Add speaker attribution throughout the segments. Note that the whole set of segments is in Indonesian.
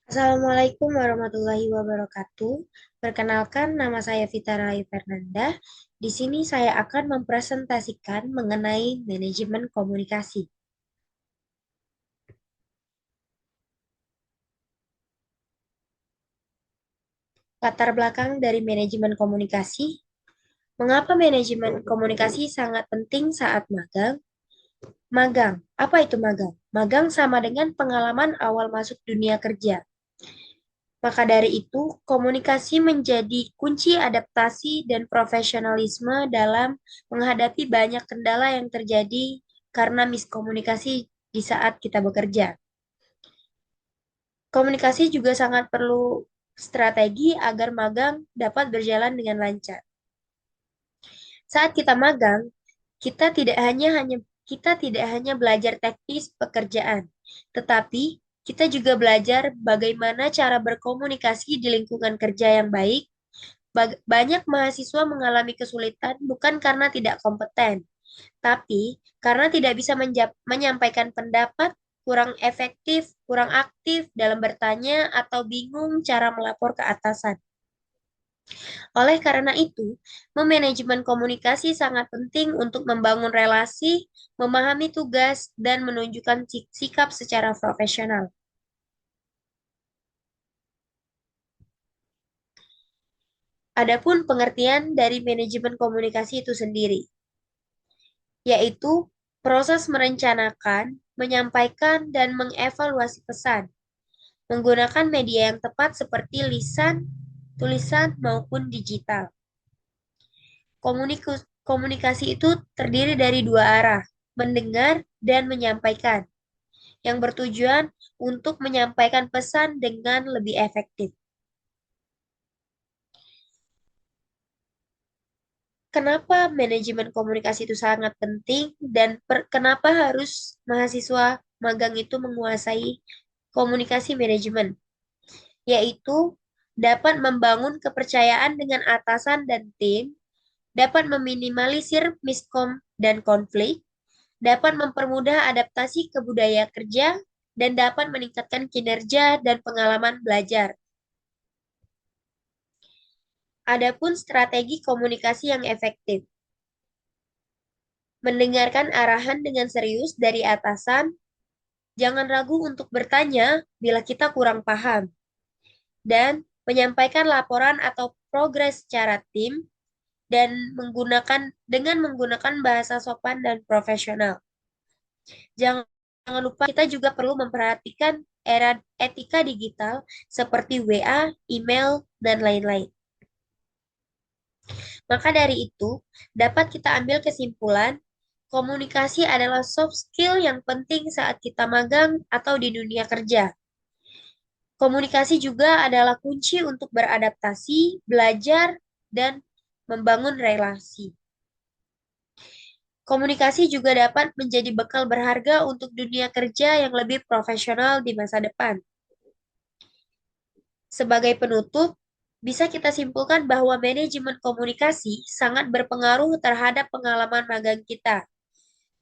Speaker 1: Assalamualaikum warahmatullahi wabarakatuh. Perkenalkan, nama saya Vita Rai Fernanda. Di sini saya akan mempresentasikan mengenai manajemen komunikasi. Latar belakang dari manajemen komunikasi. Mengapa manajemen komunikasi sangat penting saat magang? Magang. Apa itu magang? Magang sama dengan pengalaman awal masuk dunia kerja. Maka dari itu, komunikasi menjadi kunci adaptasi dan profesionalisme dalam menghadapi banyak kendala yang terjadi karena miskomunikasi di saat kita bekerja. Komunikasi juga sangat perlu strategi agar magang dapat berjalan dengan lancar. Saat kita magang, kita tidak hanya hanya kita tidak hanya belajar teknis pekerjaan, tetapi kita juga belajar bagaimana cara berkomunikasi di lingkungan kerja yang baik. Banyak mahasiswa mengalami kesulitan bukan karena tidak kompeten, tapi karena tidak bisa menyampaikan pendapat, kurang efektif, kurang aktif dalam bertanya, atau bingung cara melapor ke atasan. Oleh karena itu, memanajemen komunikasi sangat penting untuk membangun relasi, memahami tugas, dan menunjukkan sikap secara profesional. Adapun pengertian dari manajemen komunikasi itu sendiri, yaitu proses merencanakan, menyampaikan, dan mengevaluasi pesan menggunakan media yang tepat seperti lisan, tulisan, maupun digital. Komunikasi itu terdiri dari dua arah, mendengar dan menyampaikan, yang bertujuan untuk menyampaikan pesan dengan lebih efektif. Kenapa manajemen komunikasi itu sangat penting dan kenapa harus mahasiswa magang itu menguasai komunikasi manajemen, yaitu dapat membangun kepercayaan dengan atasan dan tim, dapat meminimalisir miskom dan konflik, dapat mempermudah adaptasi ke budaya kerja, dan dapat meningkatkan kinerja dan pengalaman belajar. Adapun strategi komunikasi yang efektif. Mendengarkan arahan dengan serius dari atasan, jangan ragu untuk bertanya bila kita kurang paham, dan menyampaikan laporan atau progres secara tim dan menggunakan bahasa sopan dan profesional. Jangan lupa kita juga perlu memperhatikan era etika digital seperti WA, email, dan lain-lain. Maka dari itu, dapat kita ambil kesimpulan, komunikasi adalah soft skill yang penting saat kita magang atau di dunia kerja. Komunikasi juga adalah kunci untuk beradaptasi, belajar, dan membangun relasi. Komunikasi juga dapat menjadi bekal berharga untuk dunia kerja yang lebih profesional di masa depan. Sebagai penutup, bisa kita simpulkan bahwa manajemen komunikasi sangat berpengaruh terhadap pengalaman magang kita.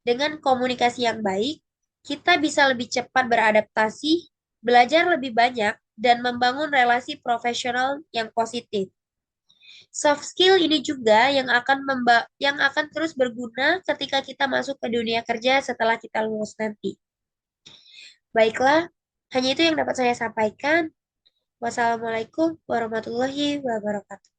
Speaker 1: Dengan komunikasi yang baik, kita bisa lebih cepat beradaptasi, belajar lebih banyak, dan membangun relasi profesional yang positif. Soft skill ini juga yang akan terus berguna ketika kita masuk ke dunia kerja setelah kita lulus nanti. Baiklah, hanya itu yang dapat saya sampaikan. Wassalamualaikum warahmatullahi wabarakatuh.